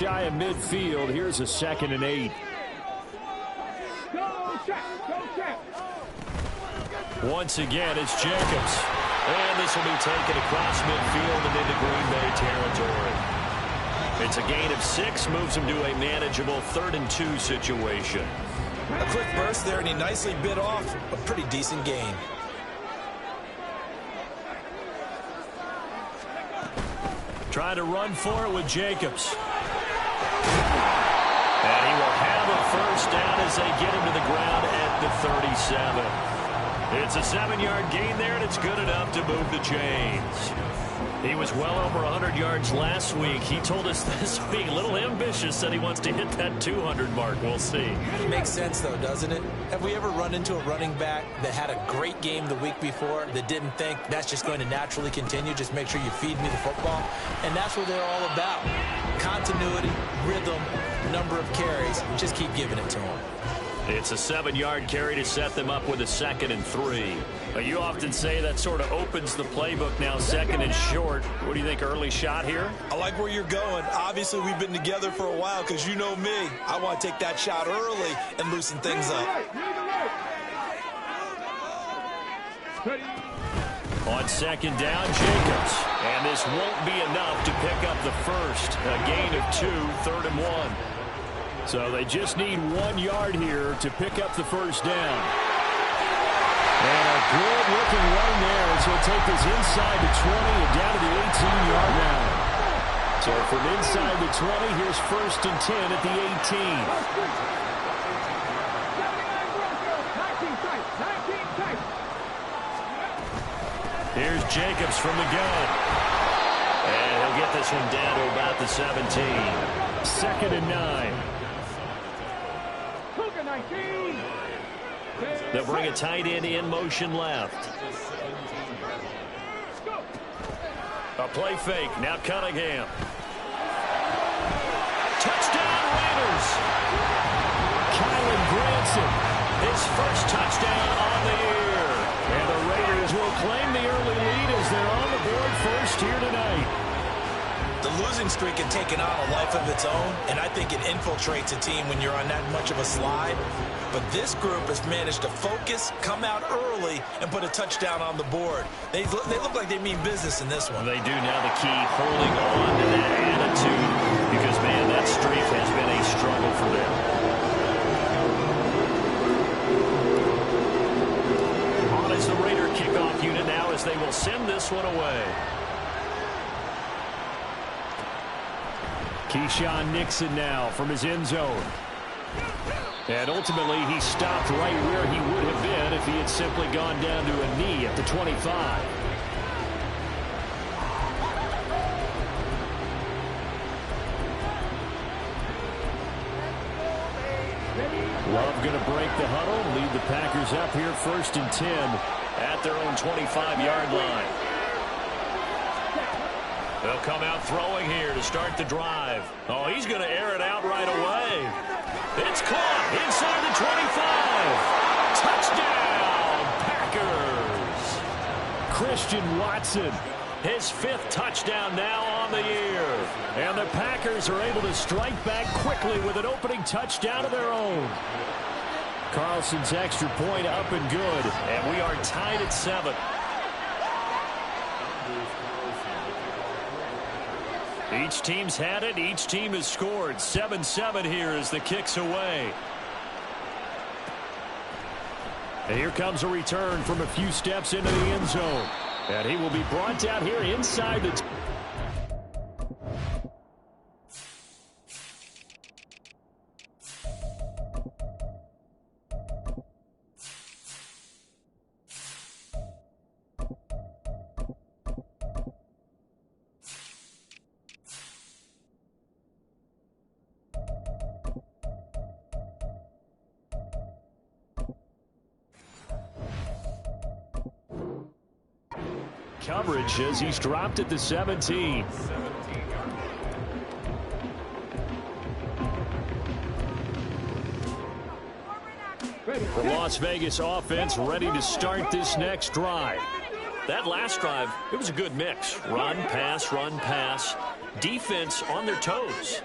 Shy of midfield. Here's a 2nd and 8. Once again, it's Jacobs. And this will be taken across midfield and into Green Bay territory. It's a gain of 6, moves him to a manageable 3rd and 2 situation. A quick burst there, and he nicely bit off a pretty decent gain. Trying to run for it with Jacobs. And he will have a first down as they get him to the ground at the 37. It's a 7-yard gain there, and it's good enough to move the chains. He was well over 100 yards last week. He told us this being a little ambitious, said he wants to hit that 200 mark. We'll see. Makes sense, though, doesn't it? Have we ever run into a running back that had a great game the week before that didn't think that's just going to naturally continue? Just make sure you feed me the football. And that's what they're all about. Continuity, rhythm, number of carries. Just keep giving it to them. It's a 7-yard carry to set them up with a 2nd and 3. You often say that sort of opens the playbook now, 2nd and short. What do you think, early shot here? I like where you're going. Obviously, we've been together for a while because you know me. I want to take that shot early and loosen things up. On 2nd down, Jacobs. And this won't be enough to pick up the first. A gain of 2, 3rd and 1. So they just need 1 yard here to pick up the first down. And a good-looking run there as he'll take this inside the 20 and down to the 18-yard line. So from inside the 20, here's 1st and 10 at the 18. Here's Jacobs from the gun. And he'll get this one down to about the 17. 2nd and 9. They'll bring a tight end in motion left. A play fake. Now Cunningham. Touchdown Raiders. Kylan Granson. His first touchdown on the year. And the Raiders will claim the early lead as they're on the board first here tonight. The losing streak had taken on a life of its own, and I think it infiltrates a team when you're on that much of a slide. But this group has managed to focus, come out early, and put a touchdown on the board. They look like they mean business in this one. They do. Now the key, holding on to that attitude, because, man, that streak has been a struggle for them. On is the Raider kickoff unit now as they will send this one away. Keyshawn Nixon now from his end zone. And ultimately, he stopped right where he would have been if he had simply gone down to a knee at the 25. Love going to break the huddle, lead the Packers up here 1st and 10 at their own 25-yard line. They'll come out throwing here to start the drive. Oh, he's going to air it out right away. It's caught inside the 25. Touchdown, Packers. Christian Watson, his 5th touchdown now on the year. And the Packers are able to strike back quickly with an opening touchdown of their own. Carlson's extra point up and good. And we are tied at 7. Each team's had it. Each team has scored. 7-7 here as the kick's away. And here comes a return from a few steps into the end zone. And he will be brought down here inside the... coverage as he's dropped at the 17. The Las Vegas offense ready to start this next drive. That last drive, it was a good mix. Run, pass, defense on their toes.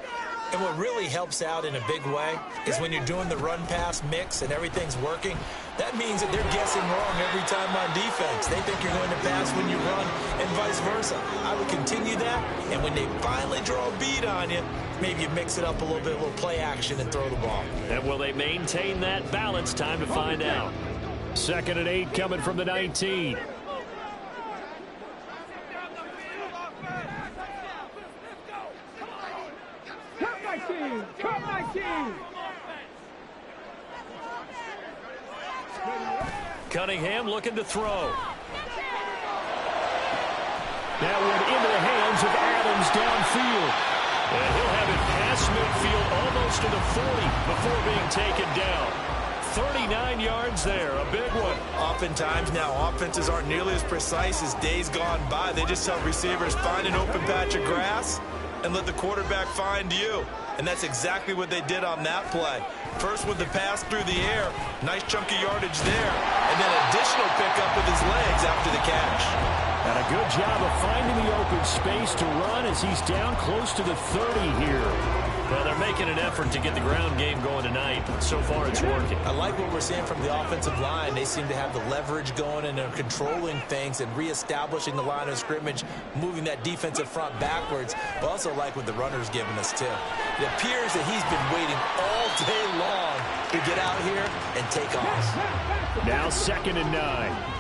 And what really helps out in a big way is when you're doing the run-pass mix and everything's working, that means that they're guessing wrong every time on defense. They think you're going to pass when you run and vice versa. I would continue that, and when they finally draw a beat on you, maybe you mix it up a little bit, a little play action, and throw the ball. And will they maintain that balance? Time to find out. 2nd and 8 coming from the 19. Cunningham looking to throw. That one into the hands of Adams downfield. And he'll have it past midfield almost to the 40 before being taken down. 39 yards there, a big one. Oftentimes now, offenses aren't nearly as precise as days gone by. They just tell receivers, find an open patch of grass and let the quarterback find you. And that's exactly what they did on that play. First with the pass through the air, nice chunky yardage there, and then additional pickup with his legs after the catch. And a good job of finding the open space to run as he's down close to the 30 here. Well, they're making an effort to get the ground game going tonight. So far, it's working. I like what we're seeing from the offensive line. They seem to have the leverage going, and they're controlling things and reestablishing the line of scrimmage, moving that defensive front backwards. But also like what the runner's giving us, too. It appears that he's been waiting all day long to get out here and take off. Now 2nd and 9.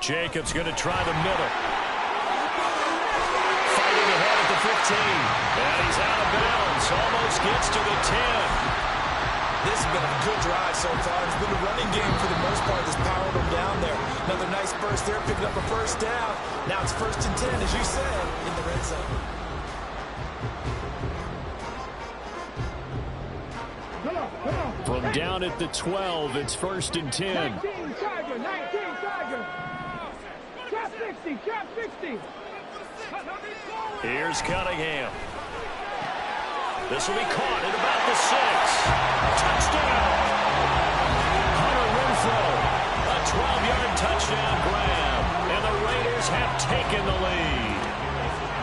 Jacobs going to try the middle. Fighting ahead at the 15. And he's out of bounds. Almost gets to the 10. This has been a good drive so far. It's been a running game for the most part that's powered them down there. Another nice burst there, picking up a first down. Now it's 1st and 10, as you said, in the red zone. From down at the 12, it's 1st and 10. 19 Tiger. Trap 60. Here's Cunningham. This will be caught at about the 6. Touchdown! Hunter Renfrow. A 12-yard touchdown grab. And the Raiders have taken the lead.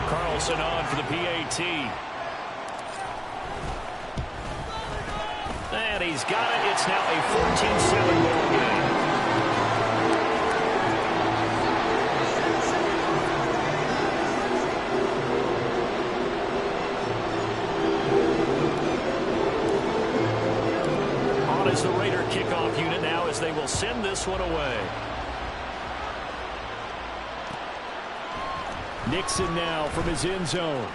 Carlson on for the PAT. And he's got it. It's now a 14-7 ball game. On is the Raider kickoff unit now as they will send this one away. Nixon now from his end zone.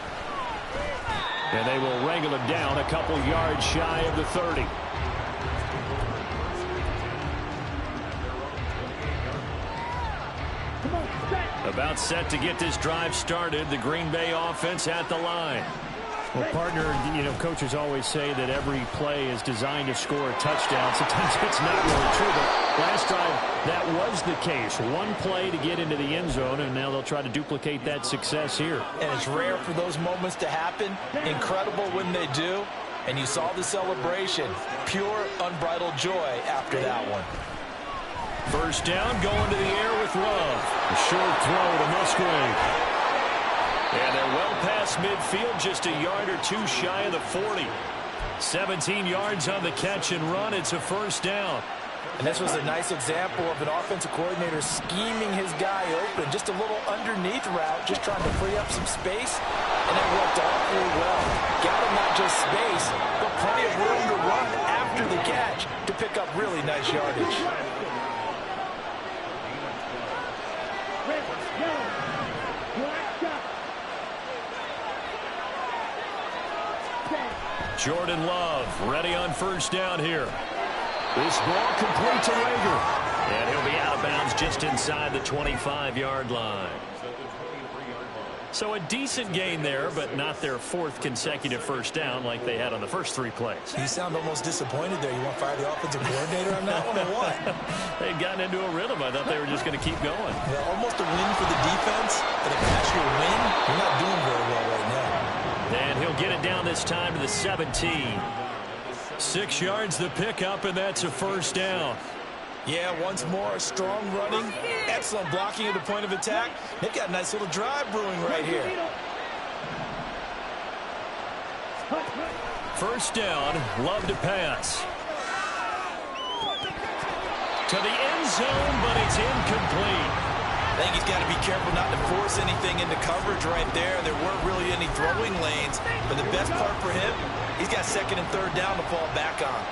And they will wrangle him down a couple yards shy of the 30. About set to get this drive started. The Green Bay offense at the line. Well, partner, coaches always say that every play is designed to score a touchdown. Sometimes it's not really true, but last drive, that was the case. One play to get into the end zone, and now they'll try to duplicate that success here. And it's rare for those moments to happen. Incredible when they do. And you saw the celebration. Pure, unbridled joy after that one. First down, going to the air with Love. A short throw to Musgrave. And they're well past midfield, just a yard or two shy of the 40. 17 yards on the catch and run. It's a first down. And this was a nice example of an offensive coordinator scheming his guy open. Just a little underneath route, just trying to free up some space. And it worked awfully well. Got him not just space, but plenty of room to run after the catch to pick up really nice yardage. Jordan Love ready on first down here. This ball complete to Rager. And he'll be out of bounds just inside the 25-yard line. So a decent gain there, but not their 4th consecutive first down like they had on the first 3 plays. You sound almost disappointed there. You want to fire the offensive coordinator on that one or what? They'd gotten into a rhythm. I thought they were just going to keep going. Yeah, almost a win for the defense, but a actual win, you're not doing very well right now. And he'll get it down this time to the 17. 6 yards the pickup, and that's a first down. Yeah, once more, strong running, excellent blocking at the point of attack. They've got a nice little drive brewing right here. First down, Love to pass. To the end zone, but it's incomplete. I think he's got to be careful not to force anything into coverage right there. There weren't really any throwing lanes, but the best part for him, he's got second and third down to fall back on.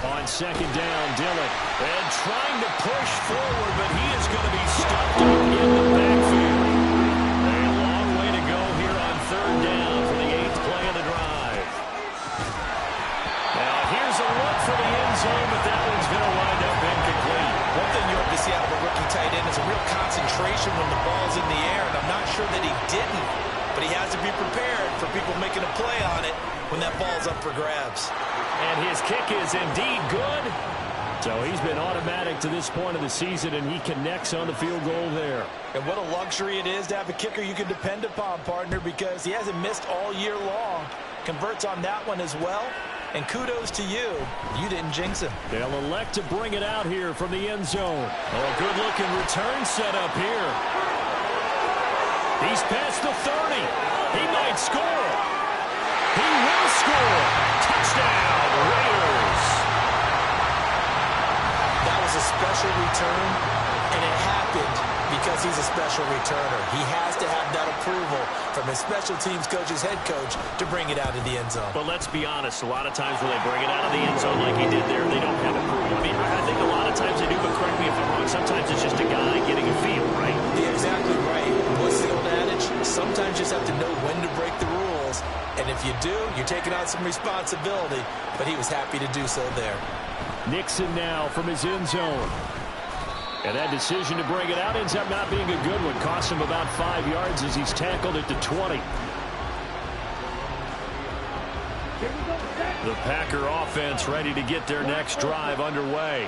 On second down, Dillon. And trying to push forward, but he is going to be stuffed up in the backfield. A long way to go here on third down for the 8th play of the drive. Now here's a look for the end zone, but that one's going to wind up incomplete. One thing you hope to see out of a rookie tight end is a real concentration when the ball's in the air, and I'm not sure that he didn't, but he has to be prepared for people making a play on it when that ball's up for grabs. And his kick is indeed good. So he's been automatic to this point of the season, and he connects on the field goal there. And what a luxury it is to have a kicker you can depend upon, partner, because he hasn't missed all year long. Converts on that one as well. And kudos to you. You didn't jinx him. They'll elect to bring it out here from the end zone. Oh, good-looking return set up here. He's past the 30. He might score. He will score. Touchdown, Raiders. That was a special return, and it happened because he's a special returner. He has to have that approval from his special teams coach's head coach to bring it out of the end zone. But let's be honest, a lot of times when they bring it out of the end zone like he did there, they don't have approval. I mean, I think a lot of times they do, but correct me if I'm wrong, sometimes it's just a guy getting a feel, right? Yeah, exactly right. What's the old adage? Sometimes you just have to know when to break the rules. And if you do, you're taking on some responsibility. But he was happy to do so there. Nixon now from his end zone. And that decision to bring it out ends up not being a good one. Costs him about 5 yards as he's tackled at the 20. The Packer offense ready to get their next drive underway.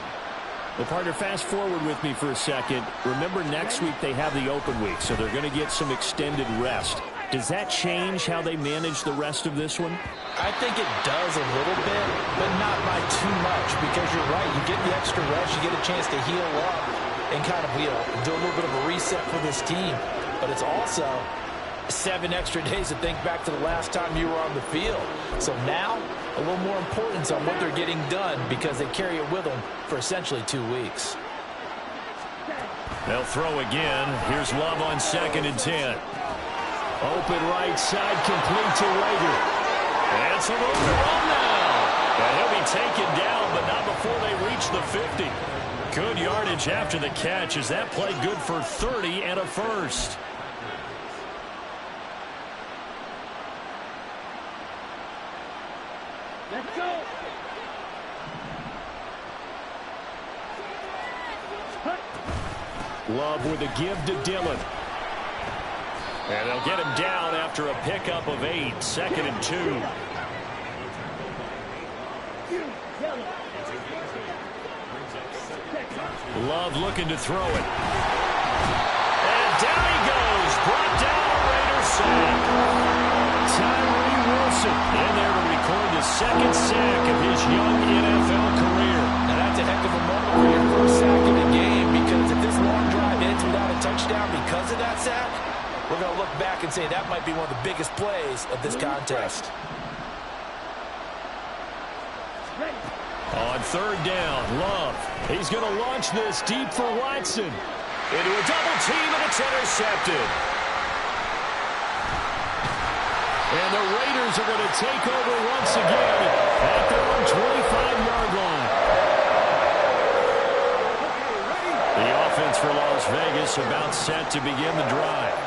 Well, partner, fast forward with me for a second. Remember, next week they have the open week, so they're going to get some extended rest. Does that change how they manage the rest of this one? I think it does a little bit, but not by too much, because you're right. You get the extra rest. You get a chance to heal up and kind of, do a little bit of a reset for this team. But it's also 7 extra days to think back to the last time you were on the field. So now, a little more importance on what they're getting done because they carry it with them for essentially 2 weeks. They'll throw again. Here's Love on second and 10. Open right side, complete to Rager. And some room to run now. And he'll be taken down, but not before they reach the 50. Good yardage after the catch as that play good for 30 and a first. Let's go. Love with a give to Dillon. And they'll get him down after a pickup of 8. Second and 2. Love looking to throw it. And down he goes. Brought down a Raiders sack. Tyree Wilson in there to record the second sack of his young NFL career. Now that's a heck of a moment for your first sack of the game, because if this long drive ends without a touchdown because of that sack, we're going to look back and say that might be one of the biggest plays of this contest. On third down, Love. He's going to launch this deep for Watson. Into a double team, and it's intercepted. And the Raiders are going to take over once again at their own 25-yard line. The offense for Las Vegas about set to begin the drive.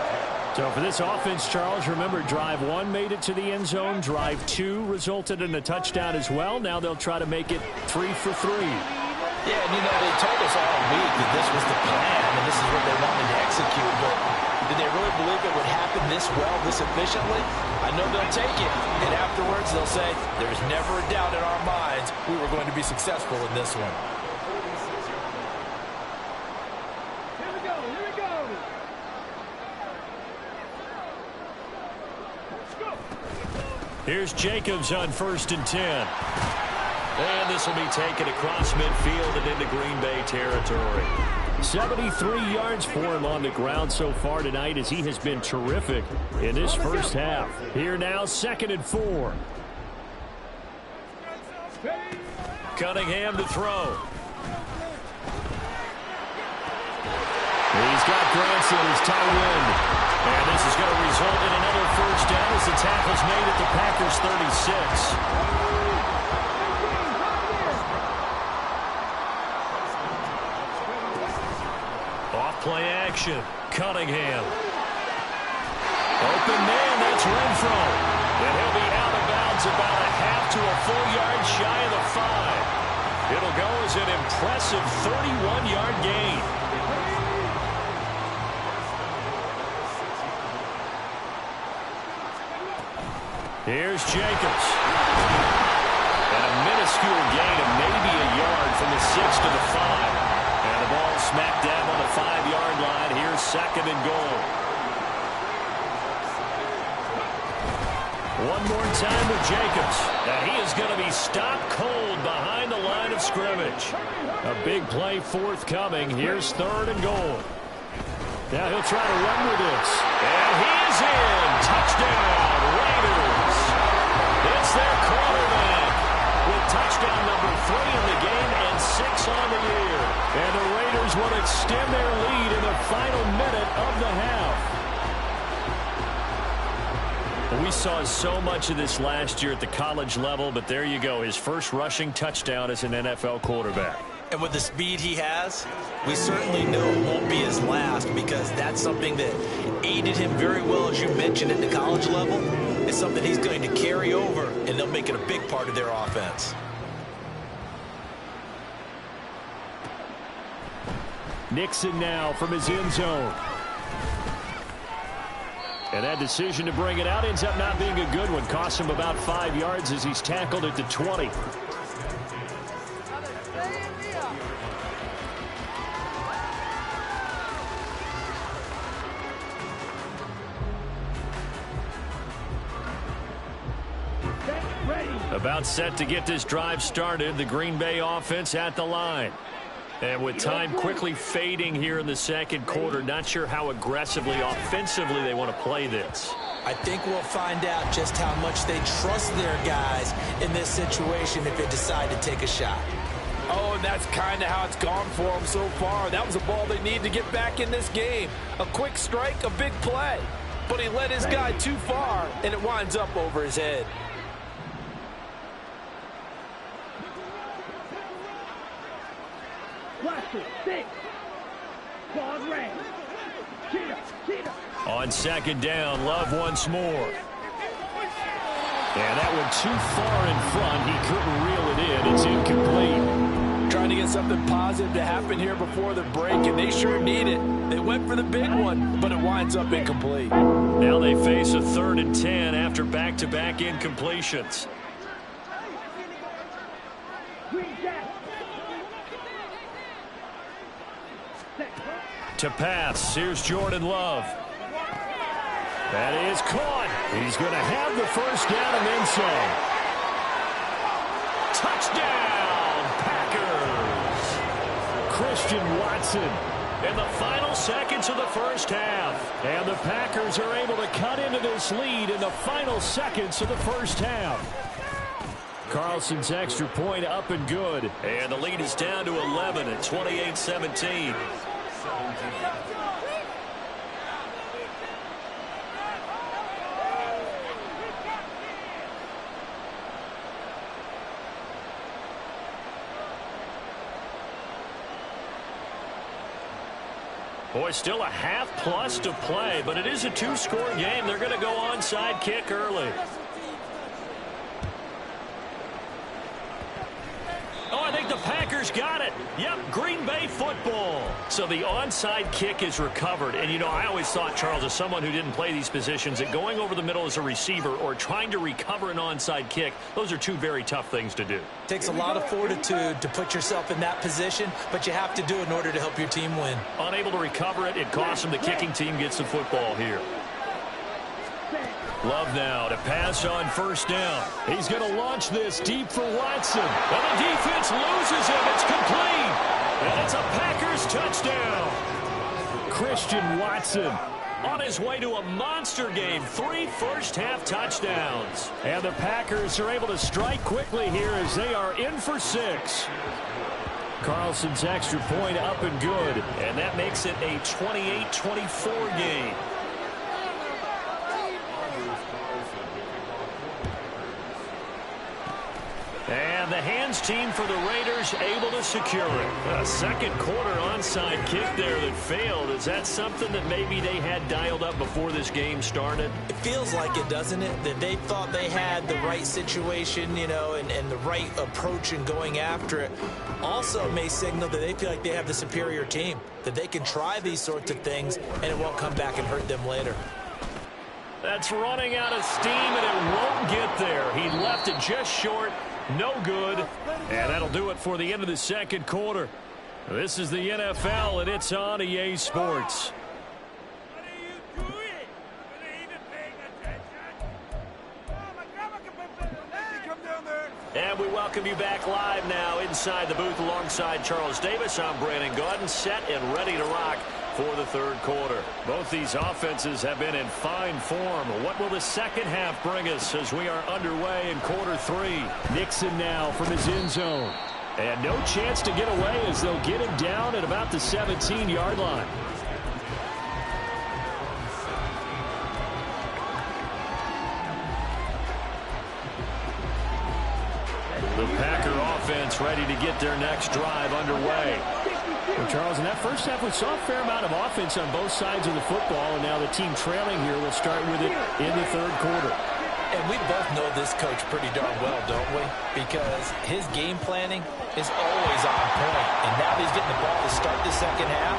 So for this offense, Charles, remember, drive 1 made it to the end zone. Drive 2 resulted in a touchdown as well. Now they'll try to make it 3 for 3. Yeah, and they told us all week that this was the plan and this is what they wanted to execute. But did they really believe it would happen this well, this efficiently? I know they'll take it. And afterwards they'll say, there's never a doubt in our minds we were going to be successful in this one. Here we go. Here we go. Here's Jacobs on 1st and 10. And this will be taken across midfield and into Green Bay territory. 73 yards for him on the ground so far tonight as he has been terrific in this first half. Here now, 2nd and 4. Cunningham to throw. He's got Granson as tight end. And this is going to result in another first down as the tackle's made at the Packers' 36. Play action. Cunningham. Open man, that's Renfro. And he'll be out of bounds about a half to a full yard shy of the 5. It'll go as an impressive 31-yard gain. Here's Jacobs. And a minuscule gain of maybe a yard from the 6 to the 5. And the ball smack dab on the 5-yard line. Here's 2nd and goal. One more time with Jacobs. And he is going to be stopped cold behind the line of scrimmage. A big play forthcoming. Here's 3rd and goal. Now he'll try to run with this. And he is in. Touchdown, Raiders. It's their quarterback with touchdown number 3 in the game and 6 on the year. And the Raiders will extend their lead in the final minute of the half. We saw so much of this last year at the college level, but there you go. His first rushing touchdown as an NFL quarterback. And with the speed he has, we certainly know it won't be his last, because that's something that aided him very well, as you mentioned, at the college level. It's something he's going to carry over, and they'll make it a big part of their offense. Nixon now from his end zone. And that decision to bring it out ends up not being a good one. Costs him about 5 yards as he's tackled at the 20. About set to get this drive started. The Green Bay offense at the line. And with time quickly fading here in the second quarter, not sure how aggressively, offensively they want to play this. I think we'll find out just how much they trust their guys in this situation if they decide to take a shot. Oh, and that's kind of how it's gone for them so far. That was a ball they need to get back in this game. A quick strike, a big play. But he led his guy too far, and it winds up over his head. On second down, Love once more. And that one too far in front. He couldn't reel it in. It's incomplete. Trying to get something positive to happen here before the break, and they sure need it. They went for the big one, but it winds up incomplete. Now they face a 3rd and 10 after back-to-back incompletions. To pass, here's Jordan Love. That is caught. He's going to have the first down and then some. Touchdown, Packers. Christian Watson in the final seconds of the first half. And the Packers are able to cut into this lead in the final seconds of the first half. Carlson's extra point up and good. And the lead is down to 11 at 28-17. Boy, still a half plus to play, but it is a 2-score game. They're going to go onside kick early. Oh, I think the Packers got it. Yep, Green Bay football. So the onside kick is recovered. And, you know, I always thought, Charles, as someone who didn't play these positions, that going over the middle as a receiver or trying to recover an onside kick, those are two very tough things to do. It takes a lot of fortitude to put yourself in that position, but you have to do it in order to help your team win. Unable to recover it, it costs them. The kicking team gets the football here. Love now to pass on first down. He's going to launch this deep for Watson. And the defense loses him. It's complete. And it's a Packers touchdown. Christian Watson on his way to a monster game. 3 first-half touchdowns. And the Packers are able to strike quickly here as they are in for 6. Carlson's extra point up and good. And that makes it a 28-24 game. And the hands team for the Raiders able to secure it. A second quarter onside kick there that failed. Is that something that maybe they had dialed up before this game started? It feels like it, doesn't it? That they thought they had the right situation, you know, and the right approach in going after it. Also may signal that they feel like they have the superior team, that they can try these sorts of things and it won't come back and hurt them later. That's running out of steam and it won't get there. He left it just short. No good. And that'll do it for the end of the second quarter. This is the NFL, and it's on EA Sports. What are you doing? Are they even paying attention? Oh, my God, come down there. And we welcome you back live now inside the booth alongside Charles Davis. I'm Brandon Gaudin, set and ready to rock for the third quarter. Both these offenses have been in fine form. What will the second half bring us as we are underway in quarter 3? Nixon now from his end zone. And no chance to get away as they'll get him down at about the 17-yard line. The Packer offense ready to get their next drive underway. Well, Charles, in that first half, we saw a fair amount of offense on both sides of the football, and now the team trailing here will start with it in the third quarter. And we both know this coach pretty darn well, don't we? Because his game planning is always on point. And now he's getting the ball to start the second half.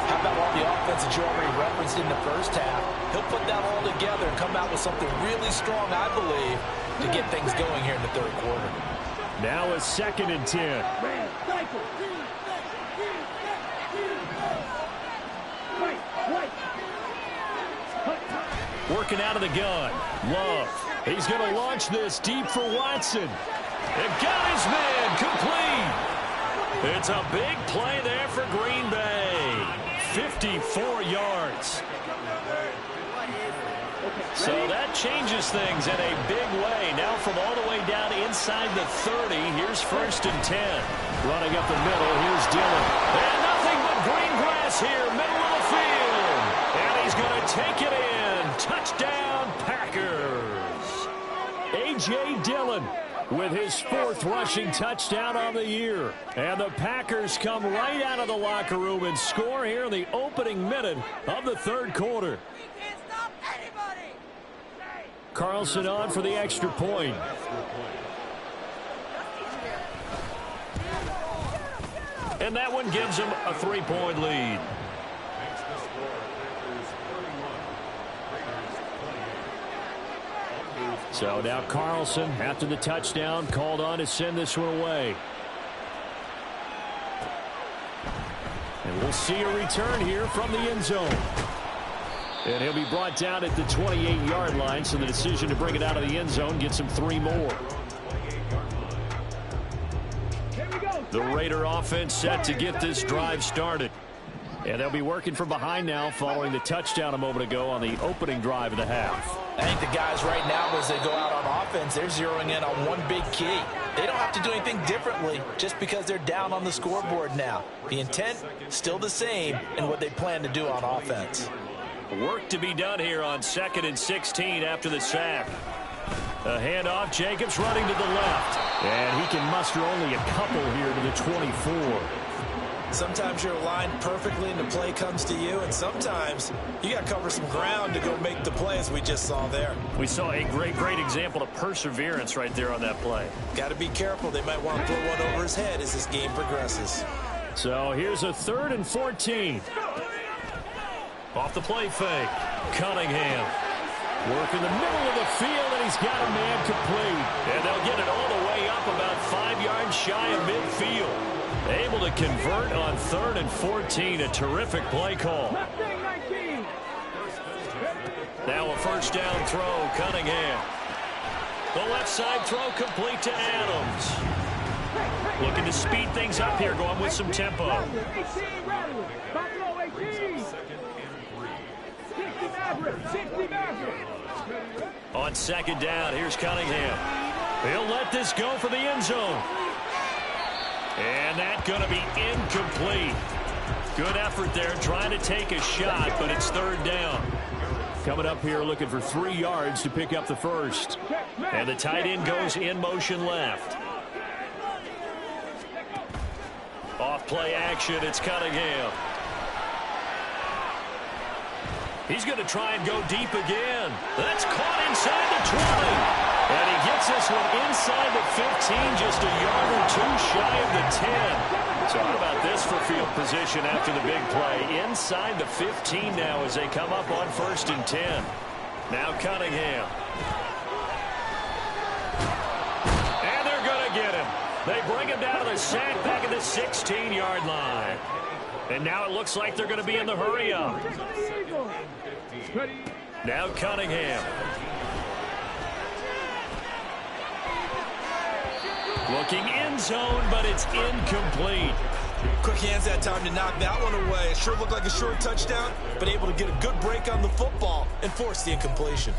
How about all the offense that you already referenced in the first half? He'll put that all together and come out with something really strong, I believe, to get things going here in the third quarter. Now a 2nd and 10. Working out of the gun. Love. He's going to launch this deep for Watson. And got his man complete. It's a big play there for Green Bay. 54 yards. So that changes things in a big way. Now from all the way down inside the 30, here's 1st and 10. Running up the middle, here's Dillon. And nothing but green grass here, middle of the field. And he's going to take it in. Touchdown, Packers. A.J. Dillon with his 4th rushing touchdown on the year. And the Packers come right out of the locker room and score here in the opening minute of the third quarter. Carlson on for the extra point. And that one gives them a 3-point lead. So now Carlson, after the touchdown, called on to send this one away. And we'll see a return here from the end zone. And he'll be brought down at the 28-yard line, so the decision to bring it out of the end zone gets him 3 more. The Raider offense set to get this drive started. And they'll be working from behind now following the touchdown a moment ago on the opening drive of the half. I think the guys right now, as they go out on offense, they're zeroing in on one big key. They don't have to do anything differently just because they're down on the scoreboard now. The intent, still the same in what they plan to do on offense. Work to be done here on 2nd and 16 after the sack. A handoff, Jacobs running to the left. And he can muster only a couple here to the 24. Sometimes you're aligned perfectly and the play comes to you, and sometimes you got to cover some ground to go make the play, as we just saw there. We saw a great example of perseverance right there on that play. Got to be careful. They might want to throw one over his head as this game progresses. So here's a 3rd and 14. Off the play fake. Cunningham. Work in the middle of the field, and he's got a man complete. And they'll get it all the way up about 5 yards shy of midfield. Able to convert on 3rd and 14. A terrific play call. Now a first down throw, Cunningham. The left side throw complete to Adams. Looking to speed things up here, going with some tempo. On second down, here's Cunningham. He'll let this go for the end zone. And that's going to be incomplete. Good effort there, trying to take a shot, but it's third down. Coming up here looking for 3 yards to pick up the first. And the tight end goes in motion left. Off play action, it's Cunningham. He's going to try and go deep again. That's caught inside the 20. And he gets this one inside the 15, just a yard or 2 shy of the 10. So how about this for field position after the big play? Inside the 15 now as they come up on 1st and 10. Now Cunningham. And they're going to get him. They bring him down to the sack back at the 16-yard line. And now it looks like they're going to be in the hurry-up. Now Cunningham. Looking end zone, but it's incomplete. Quick hands that time to knock that one away. It sure looked like a short touchdown, but able to get a good break on the football and force the incompletion.